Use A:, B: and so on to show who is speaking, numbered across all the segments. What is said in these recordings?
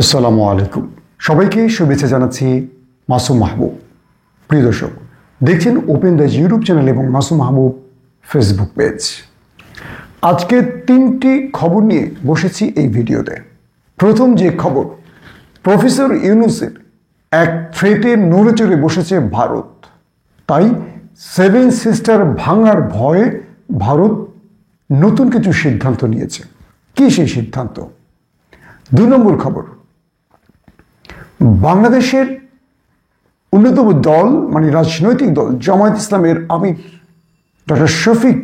A: আসসালামু আলাইকুম। সবাইকে শুভেচ্ছা জানাচ্ছি মাসুম মাহবুব। প্রিয় দর্শক, দেখছেন ওপেন দ্য ইউটিউব চ্যানেল এবং মাসুম মাহবুব ফেসবুক পেজ। আজকে তিনটি খবর নিয়ে বসেছি এই ভিডিওতে। প্রথম যে খবর, প্রফেসর ইউনূসের এক থ্রেটে নড়ে চড়ে বসেছে ভারত। তাই সেভেন সিস্টার ভাঙার ভয়ে ভারত নতুন কিছু সিদ্ধান্ত নিয়েছে। কি সেই সিদ্ধান্ত? 2 নম্বর খবর, বাংলাদেশের অন্যতম দল মানে রাজনৈতিক দল জামায়াত ইসলামের আমির ডক্টর শফিক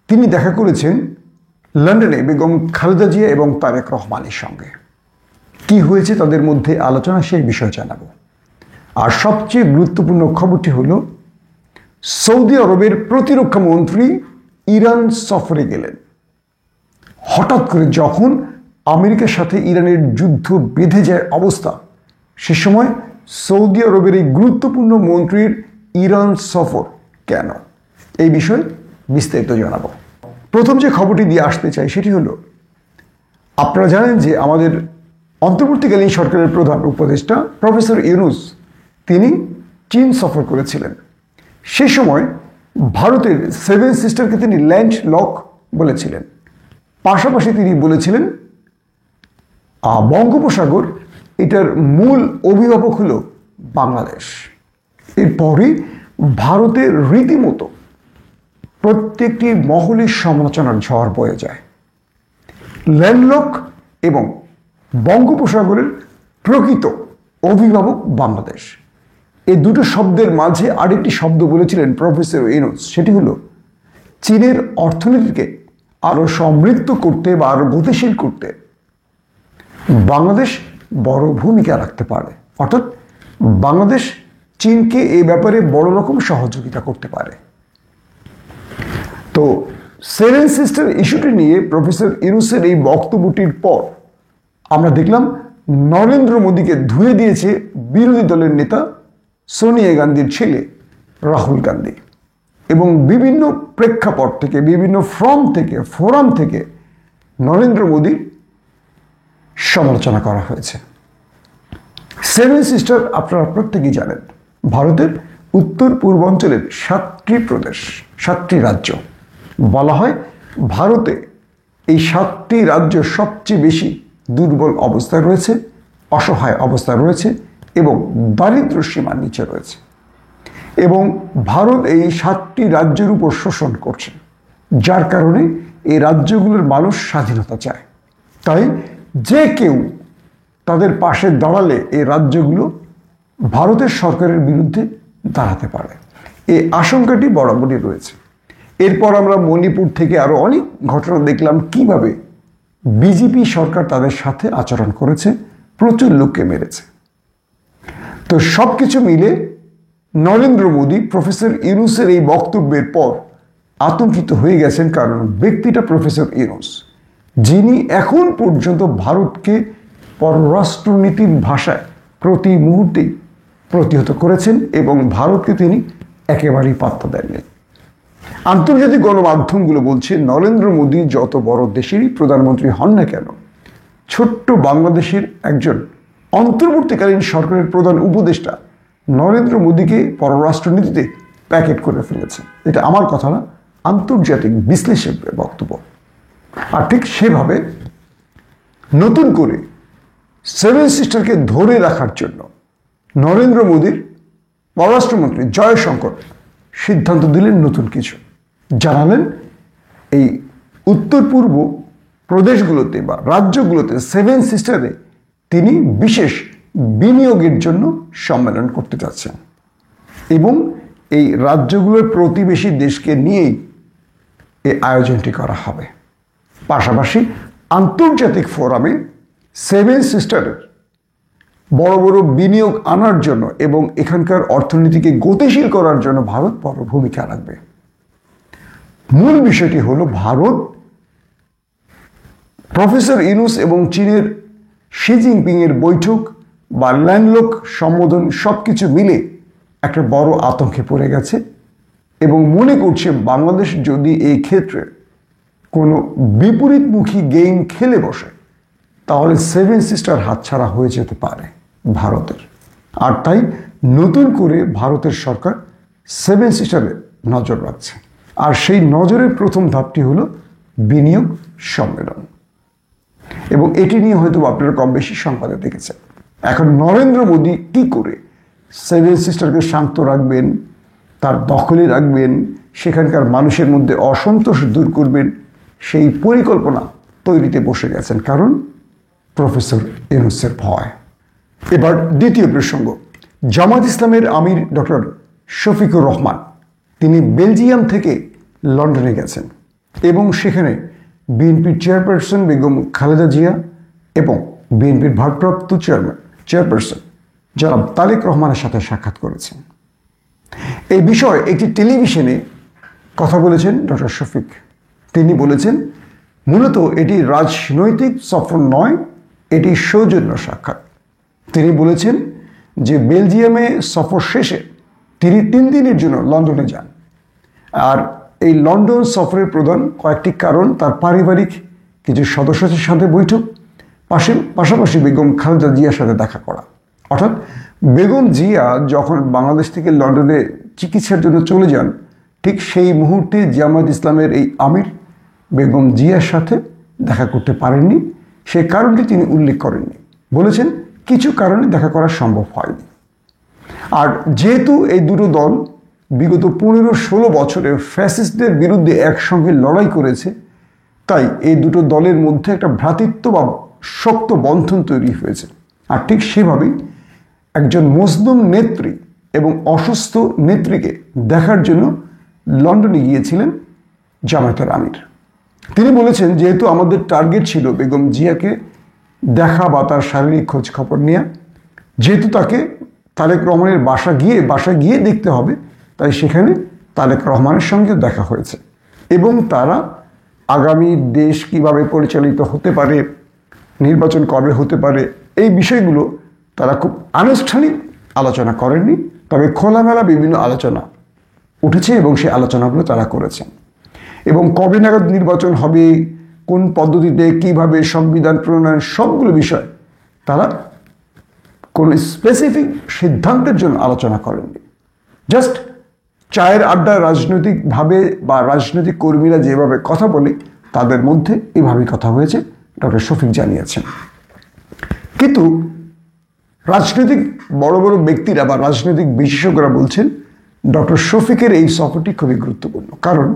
A: তিনি দেখা করেছেন লন্ডনে বেগম খালেদা জিয়া এবং তারেক রহমানের সঙ্গে। কি হয়েছে তাদের মধ্যে আলোচনা, সেই বিষয়ে জানাবো। আর সবচেয়ে গুরুত্বপূর্ণ খবরটি হলো, সৌদি আরবের প্রতিরক্ষা মন্ত্রী ইরান সফরে গেলেন। হঠাৎ করে যখন আমেরিকার সাথে ইরানের যুদ্ধ বেঁধে যায় অবস্থা, সে সময় সৌদি আরবের এই গুরুত্বপূর্ণ মন্ত্রীর ইরান সফর কেন, এই বিষয়ে বিস্তারিত জানাবো। প্রথম যে খবরটি দিয়ে আসতে চাই সেটি হলো, আপনারা জানেন যে আমাদের অন্তর্বর্তীকালীন সরকারের প্রধান উপদেষ্টা প্রফেসর ইউনূস তিনি চীন সফর করেছিলেন। সে সময় ভারতের সেভেন সিস্টারকে তিনি ল্যান্ড লক বলেছিলেন। পাশাপাশি তিনি বলেছিলেন বঙ্গোপসাগর এটার মূল অভিভাবক হলো বাংলাদেশ। এরপরই ভারতের রীতিমতো প্রত্যেকটি মহলের সমালোচনার ঝড় বয়ে যায়। ল্যান্ডলক এবং বঙ্গোপসাগরের প্রকৃত অভিভাবক বাংলাদেশ, এই দুটো শব্দের মাঝে আরেকটি শব্দ বলেছিলেন প্রফেসর ইউনূস, সেটি হলো চীনের অর্থনীতিকে আরো সমৃদ্ধ করতে বা আরো গতিশীল করতে বাংলাদেশ বড় ভূমিকা রাখতে পারে। অর্থাৎ বাংলাদেশ চীনকে এই ব্যাপারে বড় রকম সহযোগিতা করতে পারে। তো সেভেন সিস্টার ইস্যুটি নিয়ে প্রফেসর ইউনূসের এই বক্তব্যটির পর আমরা দেখলাম নরেন্দ্র মোদীকে ধুয়ে দিয়েছে বিরোধী দলের নেতা সোনিয়া গান্ধীর ছেলে রাহুল গান্ধী, এবং বিভিন্ন প্রেক্ষাপট থেকে, বিভিন্ন ফোরাম থেকে নরেন্দ্র মোদীর সমালোচনা করা হয়েছে। সেভেন সিস্টার আপনারা প্রত্যেকেই জানেন, ভারতের উত্তর পূর্বাঞ্চলের 7টি প্রদেশ, 7টি রাজ্য। বলা হয় ভারতে এই 7টি রাজ্য সবচেয়ে বেশি দুর্বল অবস্থায় রয়েছে, অসহায় অবস্থায় রয়েছে এবং দারিদ্র্য সীমার নিচে রয়েছে। এবং ভারত এই 7টি রাজ্যের উপর শোষণ করছে, যার কারণে এই রাজ্যগুলোর মানুষ স্বাধীনতা চায়। তাই যে কেউ তাদের পাশে দাঁড়ালে এই রাজ্যগুলো ভারতের সরকারের বিরুদ্ধে দাঁড়াতে পারে, এই আশঙ্কাটি বরাবরই রয়েছে। এরপর আমরা মণিপুর থেকে আরো অনেক ঘটনা দেখলাম কিভাবে বিজেপি সরকার তাদের সাথে আচরণ করেছে, প্রচুর লোককে মেরেছে। তো সবকিছু মিলে নরেন্দ্র মোদী প্রফেসর ইউনূসের এই বক্তব্যের পর আতঙ্কিত হয়ে গেছেন, কারণ ব্যক্তিটা প্রফেসর ইউনূস, যিনি এখন পর্যন্ত ভারতকে পররাষ্ট্রনীতির ভাষায় প্রতি মুহূর্তেই প্রতিহত করেছেন এবং ভারতকে তিনি একেবারেই পাত্তা দেননি। আন্তর্জাতিক গণমাধ্যমগুলো বলছে, নরেন্দ্র মোদী যত বড় দেশেরই প্রধানমন্ত্রী হন না কেন, ছোট্ট বাংলাদেশের একজন অন্তর্বর্তীকালীন সরকারের প্রধান উপদেষ্টা নরেন্দ্র মোদীকে পররাষ্ট্রনীতিতে প্যাকেট করে ফেলেছে। এটা আমার কথা না, আন্তর্জাতিক বিশ্লেষকের বক্তব্য। আর ঠিক সেভাবে নতুন করে সেভেন সিস্টারকে ধরে রাখার জন্য নরেন্দ্র মোদীর পররাষ্ট্রমন্ত্রী জয়শঙ্কর সিদ্ধান্ত দিলেন নতুন কিছু। জানালেন এই উত্তর পূর্ব প্রদেশগুলোতে বা রাজ্যগুলোতে সেভেন সিস্টারে তিনি বিশেষ বিনিয়োগের জন্য সম্মেলন করতে যাচ্ছেন এবং এই রাজ্যগুলোর প্রতিবেশী দেশকে নিয়েই এই আয়োজনটি করা হবে। পাশাপাশি আন্তর্জাতিক ফোরামে সেভেন সিস্টারের বড় বড় বিনিয়োগ আনার জন্য এবং এখানকার অর্থনীতিকে গতিশীল করার জন্য ভারত বড় ভূমিকা রাখবে। মূল বিষয়টি হলো, ভারত প্রফেসর ইউনূস এবং চীনের শি জিনপিং এর বৈঠক বা ল্যান্ডলক সম্বোধন সবকিছু মিলে একটা বড় আতঙ্কে পড়ে গেছে এবং মনে করছে বাংলাদেশ যদি এই ক্ষেত্রে কোনো বিপরীতমুখী গেম খেলে বসে তাহলে সেভেন সিস্টার হাতছাড়া হয়ে যেতে পারে ভারতের। আর তাই নতুন করে ভারতের সরকার সেভেন সিস্টারে নজর রাখছে। আর সেই নজরের প্রথম ধাপটি হলো বিনিয়োগ সম্মেলন, এবং এটি নিয়ে হয়তো আপনারা কম বেশি সংবাদে দেখেছেন। এখন নরেন্দ্র মোদী কি করে সেভেন সিস্টারকে শান্ত রাখবেন, তার দখলে রাখবেন, সেখানকার মানুষের মধ্যে অসন্তোষ দূর করবেন, সেই পরিকল্পনা তৈরিতে বসে গেছেন, কারণ প্রফেসর ইউনূসের ভয়। এবার দ্বিতীয় প্রসঙ্গ, জামাত ইসলামের আমির ডক্টর শফিকুর রহমান, তিনি বেলজিয়াম থেকে লন্ডনে গেছেন এবং সেখানে বিএনপির চেয়ারপারসন বেগম খালেদা জিয়া এবং বিএনপির ভারপ্রাপ্ত চেয়ারপারসন জনাব তারেক রহমানের সাথে সাক্ষাৎ করেছেন। এই বিষয়ে একটি টেলিভিশনে কথা বলেছেন ডক্টর শফিক। তিনি বলেছেন, মূলত এটি রাজনৈতিক সফর নয়, এটি সৌজন্য সাক্ষাৎ। তিনি বলেছেন যে বেলজিয়ামে সফর শেষে তিনি 3 দিনের জন্য লন্ডনে যান। আর এই লন্ডন সফরের প্রধান কয়েকটি কারণ, তার পারিবারিক কিছু সদস্যদের সাথে বৈঠক, পাশাপাশি বেগম খালেদা জিয়ার সাথে দেখা করা। অর্থাৎ বেগম জিয়া যখন বাংলাদেশ থেকে লন্ডনে চিকিৎসার জন্য চলে যান, ঠিক সেই মুহূর্তে জামায়াত ইসলামের এই আমির বেগম জিয়ার সাথে দেখা করতে পারেননি। সেই কারণটি তিনি উল্লেখ করেননি, বলেছেন কিছু কারণে দেখা করা সম্ভব হয়নি। আর যেহেতু এই দুটো দল বিগত 15-16 বছরে ফ্যাসিস্টদের বিরুদ্ধে একসঙ্গে লড়াই করেছে, তাই এই দুটো দলের মধ্যে একটা ভ্রাতৃত্ব বা শক্ত বন্ধন তৈরি হয়েছে। আর ঠিক সেভাবেই একজন মজলুম নেত্রী এবং অসুস্থ নেত্রীকে দেখার জন্য লন্ডনে গিয়েছিলেন জামায়াতের আমির। তিনি বলেছেন, যেহেতু আমাদের টার্গেট ছিল বেগম জিয়াকে দেখা বা তার শারীরিক খোঁজ খবর নেওয়া, যেহেতু তাকে তারেক রহমানের বাসায় গিয়ে দেখতে হবে, তাই সেখানে তারেক রহমানের সঙ্গে দেখা হয়েছে এবং তারা আগামী দেশ কিভাবে পরিচালিত হতে পারে, নির্বাচন কবে হতে পারে, এই বিষয়গুলো তারা খুব আনুষ্ঠানিক আলোচনা করেননি, তবে খোলামেলা বিভিন্ন আলোচনা উঠেছে এবং সেই আলোচনাগুলো তারা করেছেন। এবং কবে নাগাদ নির্বাচন হবে, কোন পদ্ধতিতে, কিভাবে সংবিধান প্রণয়ন, সবগুলো বিষয় তারা কোন স্পেসিফিক সিদ্ধান্তের জন্য আলোচনা করেননি। জাস্ট চায়ের আড্ডা রাজনৈতিকভাবে বা রাজনৈতিক কর্মীরা যেভাবে কথা বলে তাদের মধ্যে এভাবেই কথা হয়েছে, ডক্টর শফিক জানিয়েছেন। কিন্তু রাজনৈতিক বড় বড় ব্যক্তিরা বা রাজনৈতিক বিশেষজ্ঞরা বলছেন ডক্টর শফিকের এই সফরটি খুবই গুরুত্বপূর্ণ, কারণ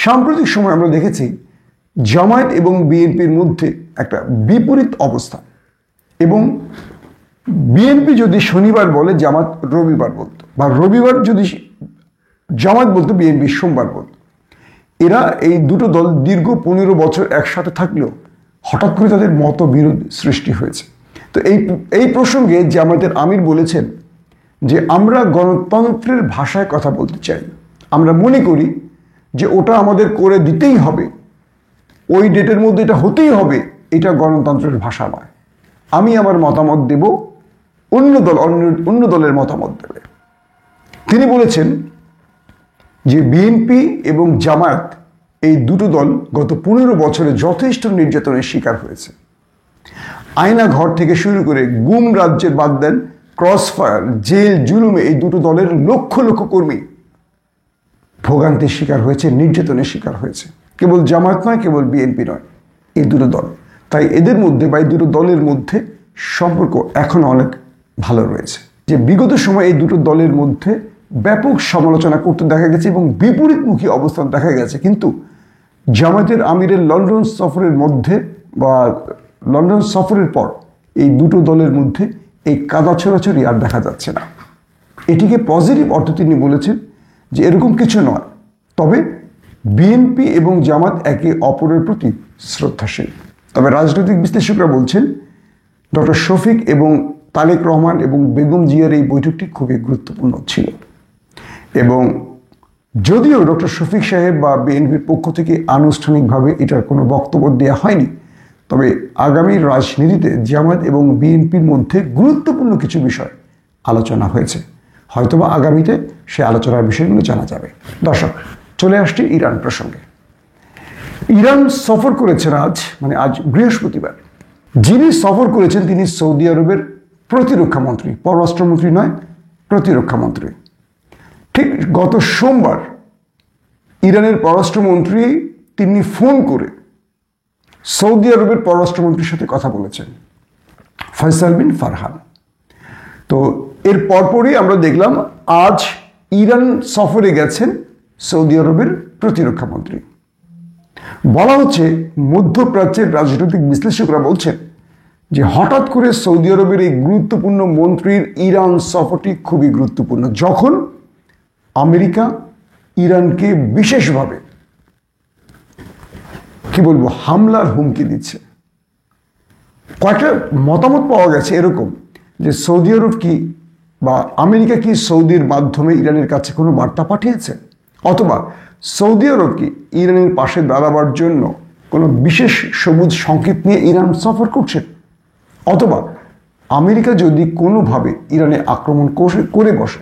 A: সাম্প্রতিক সময় আমরা দেখেছি জামায়াত এবং বিএনপির মধ্যে একটা বিপরীত অবস্থা, এবং বিএনপি যদি শনিবার বলে জামাত রবিবার বলতো, বা রবিবার যদি জামাত বলতো বিএনপি সোমবার বলতো। এরা এই দুটো দল দীর্ঘ 15 বছর একসাথে থাকলেও হঠাৎ করে তাদের মতবিরোধ সৃষ্টি হয়েছে। তো এই প্রসঙ্গে জামায়াতের আমির বলেছেন যে আমরা গণতন্ত্রের ভাষায় কথা বলতে চাই, আমরা মনে করি যে ওটা আমাদের করে দিতেই হবে, ওই ডেটের মধ্যে এটা হতেই হবে, এটা গণতন্ত্রের ভাষা নয়। আমি আমার মতামত দেব, অন্য দলের মতামত দেবে। তিনি বলেছেন যে বিএনপি এবং জামায়াত এই দুটো দল গত 15 বছরে যথেষ্ট নির্যাতনের শিকার হয়েছে। আয়না ঘর থেকে শুরু করে গুম রাজ্যের বাদ দেন, ক্রসফায়ার, জেল, জুলুমে এই দুটো দলের লক্ষ লক্ষ কর্মী ভোগান্তির শিকার হয়েছে, নির্যাতনের শিকার হয়েছে। কেবল জামায়াত নয়, কেবল বিএনপি নয়, এই দুটো দল। তাই এদের মধ্যে বা এই দুটো দলের মধ্যে সম্পর্ক এখন অনেক ভালো রয়েছে। যে বিগত সময় এই দুটো দলের মধ্যে ব্যাপক সমালোচনা করতে দেখা গেছে এবং বিপরীতমুখী অবস্থান দেখা গেছে, কিন্তু জামায়াতের আমিরের লন্ডন সফরের মধ্যে বা লন্ডন সফরের পর এই দুটো দলের মধ্যে এই কাদা ছোড়াছড়ি আর দেখা যাচ্ছে না। এটিকে পজিটিভ অর্থে তিনি বলেছেন যে এরকম কিছু নয়, তবে বিএনপি এবং জামাত একে অপরের প্রতি শ্রদ্ধাশীল। তবে রাজনৈতিক বিশ্লেষকরা বলছেন ডক্টর শফিক এবং তারেক রহমান এবং বেগম জিয়ার এই বৈঠকটি খুবই গুরুত্বপূর্ণ ছিল, এবং যদিও ডক্টর শফিক সাহেব বা বিএনপির পক্ষ থেকে আনুষ্ঠানিকভাবে এটার কোনো বক্তব্য দেওয়া হয়নি, তবে আগামী রাজনীতিতে জামায়াত এবং বিএনপির মধ্যে গুরুত্বপূর্ণ কিছু বিষয় আলোচনা হয়েছে। হয়তোবা আগামীতে সে আলোচনার বিষয়গুলো জানা যাবে। দর্শক, চলে আসছি ইরান প্রসঙ্গে। ইরান সফর করেছেন আজ বৃহস্পতিবার যিনি সফর করেছেন তিনি সৌদি আরবের প্রতিরক্ষা মন্ত্রী, পররাষ্ট্রমন্ত্রী নয়, প্রতিরক্ষা মন্ত্রী। ঠিক গত সোমবার ইরানের পররাষ্ট্রমন্ত্রী তিনি ফোন করে সৌদি আরবের পররাষ্ট্রমন্ত্রীর সাথে কথা বলেছেন, ফয়সাল বিন ফারহান। তো এর পরপরই আমরা দেখলাম আজ ইরান সফরে গেছেন সৌদি আরবের প্রতিরক্ষা মন্ত্রী। বলা হচ্ছে মধ্যপ্রাচ্যের রাজনৈতিক বিশ্লেষকরা বলছেন যে হঠাৎ করে সৌদি আরবের এই গুরুত্বপূর্ণ মন্ত্রীর ইরান সফরটি খুবই গুরুত্বপূর্ণ, যখন আমেরিকা ইরানকে বিশেষভাবে কি বলবো হামলার হুমকি দিচ্ছে। কয়েকটা মতামত পাওয়া গেছে এরকম যে সৌদি আরব কি বা আমেরিকা কি সৌদির মাধ্যমে ইরানের কাছে কোনো বার্তা পাঠিয়েছে, অথবা সৌদি আরব কি ইরানের পাশে দাঁড়াবার জন্য কোনো বিশেষ সবুজ সংকেত নিয়ে ইরান সফর করছে, অথবা আমেরিকা যদি কোনোভাবে ইরানে আক্রমণ করে বসে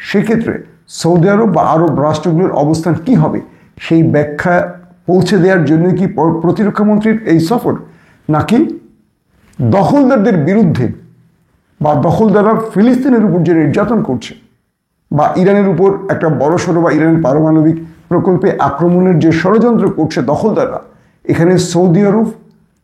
A: সেক্ষেত্রে সৌদি আরব বা আরব রাষ্ট্রগুলোর অবস্থান কি হবে সেই ব্যাখ্যা পৌঁছে দেওয়ার জন্য কি প্রতিরক্ষা মন্ত্রীর এই সফর, নাকি দখলদারদের বিরুদ্ধে বা দখলদাররা ফিলিস্তিনের উপর যে নির্যাতন করছে বা ইরানের উপর একটা বড়সড় বা ইরানের পারমাণবিক প্রকল্পে আক্রমণের যে ষড়যন্ত্র করছে দখলদাররা, এখানে সৌদি আরব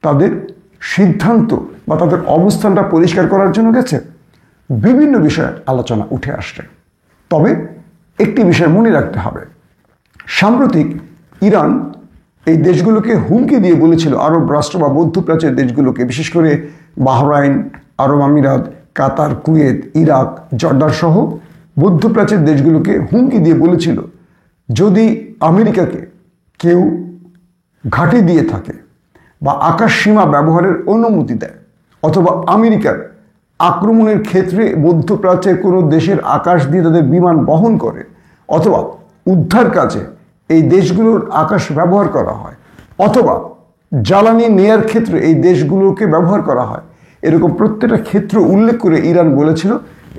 A: তাদের সিদ্ধান্ত বা তাদের অবস্থানটা পরিষ্কার করার জন্য গেছে। বিভিন্ন বিষয়ে আলোচনা উঠে আসছে। তবে একটি বিষয় মনে রাখতে হবে, সাম্প্রতিক ইরান এই দেশগুলোকে হুমকি দিয়ে বলেছিল, আরব রাষ্ট্র বা মধ্যপ্রাচ্যের দেশগুলোকে, বিশেষ করে বাহরাইন, আরব আমিরাত, কাতার, কুয়েত, ইরাক, জর্ডান সহ মধ্যপ্রাচ্যের দেশগুলোকে হুমকি দিয়ে বলেছিল যদি আমেরিকাকে কেউ ঘাঁটি দিয়ে থাকে বা আকাশ সীমা ব্যবহারের অনুমতি দেয়, অথবা আমেরিকার আক্রমণের ক্ষেত্রে মধ্যপ্রাচ্যের কোনো দেশের আকাশ দিয়ে তাদের বিমান বহন করে, অথবা উদ্ধার কাজে এই দেশগুলোর আকাশ ব্যবহার করা হয়, অথবা জ্বালানি নেয়ার ক্ষেত্রে এই দেশগুলোকে ব্যবহার করা হয়, এরকম প্রত্যেকটা ক্ষেত্র উল্লেখ করে ইরান বলেছিল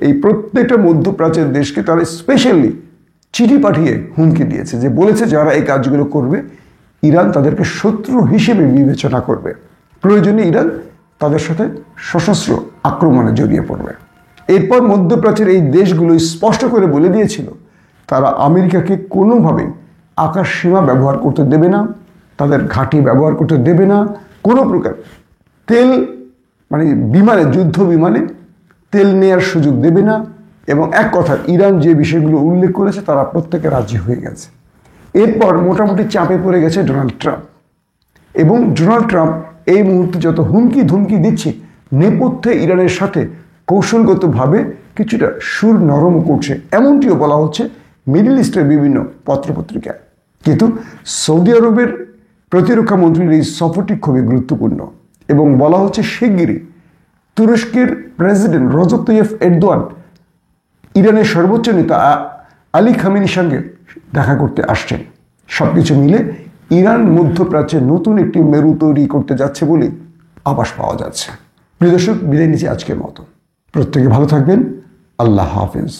A: এই প্রত্যেকটা মধ্যপ্রাচ্যের দেশকে তারা স্পেশালি চিঠি পাঠিয়ে হুমকি দিয়েছে, যে বলেছে যারা এই কাজগুলো করবে ইরান তাদেরকে শত্রু হিসেবে বিবেচনা করবে, প্রয়োজনে ইরান তাদের সাথে সশস্ত্র আক্রমণে জড়িয়ে পড়বে। এরপর মধ্যপ্রাচ্যের এই দেশগুলো স্পষ্ট করে বলে দিয়েছিল তারা আমেরিকাকে কোনোভাবেই আকাশ সীমা ব্যবহার করতে দেবে না, তাদের ঘাঁটি ব্যবহার করতে দেবে না, কোনো প্রকার তেল মানে বিমানে, যুদ্ধ বিমানে তেল নেয়ার সুযোগ দেবে না, এবং এক কথা ইরান যে বিষয়গুলো উল্লেখ করেছে তারা প্রত্যেকে রাজি হয়ে গেছে। এরপর মোটামুটি চাপে পড়ে গেছে ডোনাল্ড ট্রাম্প, এবং ডোনাল্ড ট্রাম্প এই মুহূর্তে যত হুমকি ধুমকি দিচ্ছে নেপথ্যে ইরানের সাথে কৌশলগতভাবে কিছুটা সুর নরম করছে, এমনটিও বলা হচ্ছে মিডল ইস্টের বিভিন্ন পত্রপত্রিকায়। কিন্তু সৌদি আরবের প্রতিরক্ষা মন্ত্রীর এই সফরটি খুবই গুরুত্বপূর্ণ, এবং বলা হচ্ছে শিগগিরই তুরস্কের প্রেসিডেন্ট রজব তাইয়্যিপ এরদোয়ান ইরানের সর্বোচ্চ নেতা আলী খামেনির সঙ্গে দেখা করতে আসছেন। সবকিছু মিলে ইরান মধ্যপ্রাচ্যে নতুন একটি মেরু তৈরি করতে যাচ্ছে বলে আভাস পাওয়া যাচ্ছে। প্রিয় দর্শক, বিদায় নিচ্ছি আজকের মতো। প্রত্যেকে ভালো থাকবেন। আল্লাহ হাফেজ।